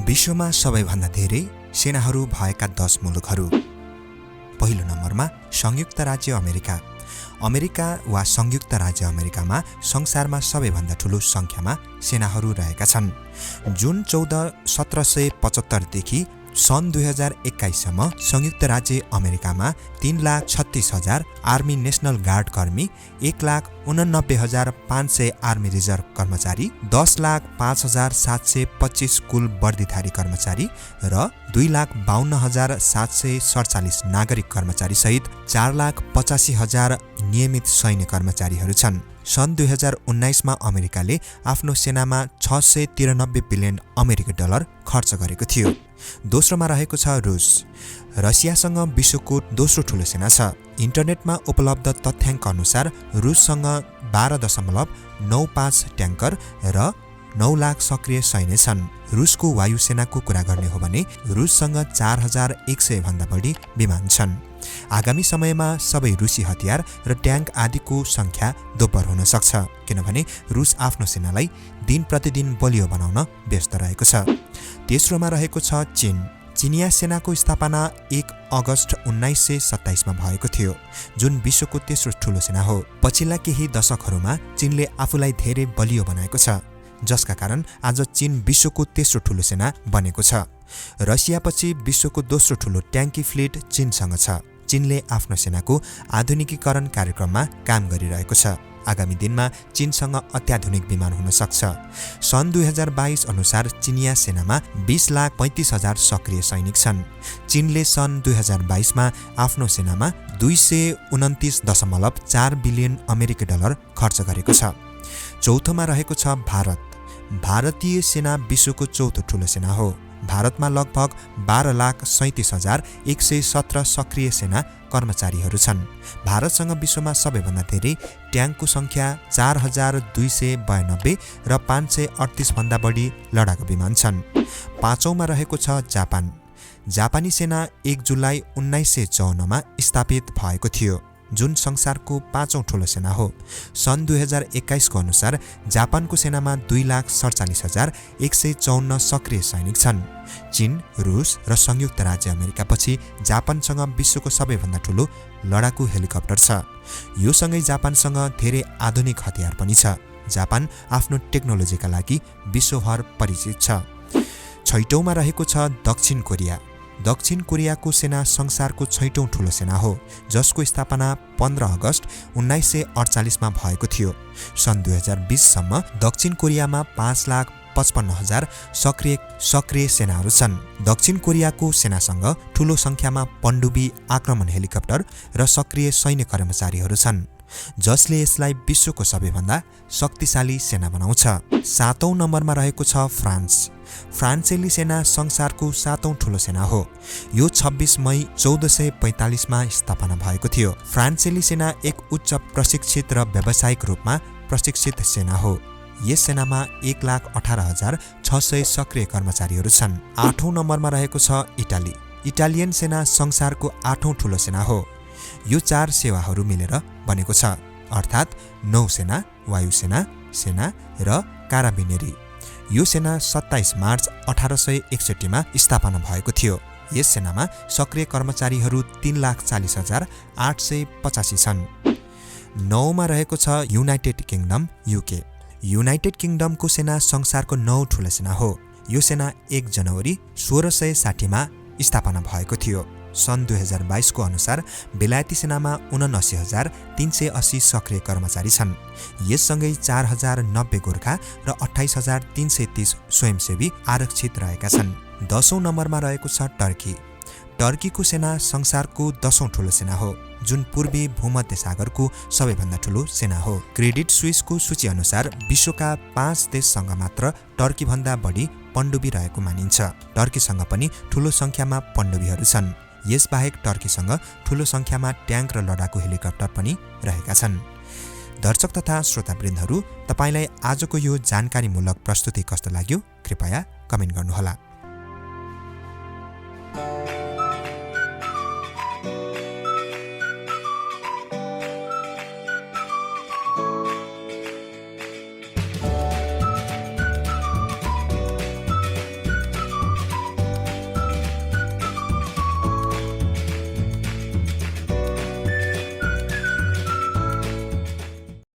विश्वमा सबैभन्दा धेरै सेनाहरू भएका 10 मुलुकहरू। पहिलो नम्बरमा संयुक्त राज्य अमेरिका। अमेरिका वा संयुक्त राज्य अमेरिकामा संसारमा सबैभन्दा ठूलो संख्यामा सेनाहरू रहेका छन्। जुन 14 1775 देखि सन् 2021 सम्म संयुक्त राज्य अमेरिकामा 3,36,000 आर्मी नेशनल गार्ड कर्मी, 1,89,500 आर्मी रिजर्भ कर्मचारी, 10,05,725 कुल वर्दीधारी कर्मचारी र 2,52,747 नागरिक कर्मचारी सहित 4,85,000 नियमित सैन्य कर्मचारीहरू छन्। सन् 2019 मा अमेरिकाले आफ्नो सेनामा 693 बिलियन अमेरिकी डलर खर्च गरेको थियो। दोस्रोमा रहेको छ रुस। रसियासँग विश्वको दोस्रो ठूलो सेना छ। इन्टरनेटमा उपलब्ध तथ्याङ्क अनुसार रुससँग 12.95 ट्याङ्कर र 9 लाख सक्रिय सैन्य छन्। रुसको वायुसेनाको कुरा गर्ने हो भने रुससँग 4100 भन्दा बढी विमान छन्। आगामी समयमा सबै रुसी हतियार र ट्याङ्क आदिको संख्या दोब्बर हुन सक्छ, किनभने रुस आफ्नो सेनालाई दिन प्रतिदिन बलियो बनाउन व्यस्त रहेको छ। तेस्रोमा रहेको छ चीन। चिनिया सेनाको स्थापना 1 अगस्त 1927 मा भएको थियो, जुन विश्वको तेस्रो ठूलो सेना हो। पछिल्ला केही दशकहरूमा चीनले आफूलाई धेरै बलियो बनाएको छ, जसका कारण आज चीन विश्वको तेस्रो ठूलो सेना बनेको छ। रसियापछि विश्वको दोस्रो ठूलो ट्याङ्की फ्लिट चीनसँग छ। चीनले आफ्नो सेनाको आधुनिकीकरण कार्यक्रममा काम गरिरहेको छ। आगामी दिनमा चीनसँग अत्याधुनिक विमान हुन सक्छ। सन् 2022 अनुसार चिनिया सेनामा 20,35,000 सक्रिय सैनिक छन्। चीनले सन् 2022 मा आफ्नो सेनामा 229.4 बिलियन अमेरिकी डलर खर्च गरेको छ। चौथोमा रहेको छ भारत। भारतीय सेना विश्वको चौथो ठूलो सेना हो। भारतमा लगभग 12,37,117 सक्रिय सेना कर्मचारीहरू छन्। भारतसँग विश्वमा सबैभन्दा धेरै ट्याङ्कको संख्या 4,292 र 538 भन्दा बढी लडाकु विमान छन्। पाँचौंमा रहेको छ जापान। जापानी सेना 1 जुलाई 1954 मा स्थापित भएको थियो, जुन संसारको 5औं ठूलो सेना हो। सन् 2021 को अनुसार जापानको सेनामा 2,47,154 सक्रिय सैनिक छन्। चीन, रुस र संयुक्त राज्य अमेरिका पछि जापानसँग विश्वको सबैभन्दा ठूलो लडाकु हेलिकप्टर छ। यो सँगै जापानसँग धेरै आधुनिक हतियार पनि छ। जापान आफ्नो टेक्नोलोजीका लागि विश्वभर परिचित छ। छैटौंमा रहेको छ दक्षिण कोरिया। दक्षिण कोरियाको सेना संसारको 6औं ठूलो सेना हो, जसको स्थापना 15 अगस्त 1948 मा भएको थियो। सन् 2020 सम्म दक्षिण कोरियामा 5,55,000 सक्रिय सेनाहरू छन्। दक्षिण कोरियाको सेनासँग ठूलो संख्यामा पनडुब्बी आक्रमण हेलिकप्टर र सक्रिय सैन्य कर्मचारीहरू छन्, जसले यसलाई विश्वको सबैभन्दा शक्तिशाली सेना बनाउँछ। 7औं नम्बरमा रहेको छ फ्रान्स। फ्रान्सेली सेना संसारको 7औं ठूलो सेना हो। यो 26 मई 1445 मा स्थापना भएको थियो। फ्रान्सेली सेना एक उच्च प्रशिक्षित र व्यावसायिक रूपमा प्रशिक्षित सेना हो। यस सेनामा 1,18,600 सक्रिय कर्मचारीहरू छन्। 8औं नम्बरमा रहेको छ इटाली। इटालियन सेना संसारको 8औं ठूलो सेना हो। यो 4 सेवाहरू मिलेर बनेको छ, अर्थात् नौसेना, वायुसेना, सेना र काराबिनेरी। यो सेना 27 मार्च 1861 मा स्थापना भएको थियो। यस सेनामा सक्रिय कर्मचारीहरू 3,40,885 छन्। 9 मा रहेको छ युनाइटेड किङडम युके। युनाइटेड किङडमको सेना संसारको 9 ठूलो सेना हो। यो सेना 1 जनवरी 1660 मा स्थापना भएको थियो। सन् 2022 को अनुसार बेलायती सेनामा 79,380 सक्रिय कर्मचारी छन्। यससँगै 4,090 गोर्खा र 28,330 स्वयंसेवी आरक्षित रहेका छन्। 10औं नम्बरमा रहेको छ टर्की। टर्कीको सेना संसारको 10औं ठूलो सेना हो, जुन पूर्वी भूमध्य सागरको सबैभन्दा ठूलो सेना हो। क्रेडिट स्विसको सूची अनुसार विश्वका 5 देशसँग मात्र टर्की भन्दा बढी पनडुब्बी रहेको मानिन्छ। टर्कीसँग पनि ठूलो संख्यामा पनडुब्बीहरू छन्। यसबाहेक टर्कीसँग ठूलो संख्यामा ट्याङ्क र लडाकु हेलिकप्टर पनि रहेका छन्। दर्शक तथा श्रोतावृन्दहरू, तपाईलाई आजको यो जानकारीमूलक प्रस्तुति कस्तो लाग्यो? कृपया कमेन्ट गर्नुहोला।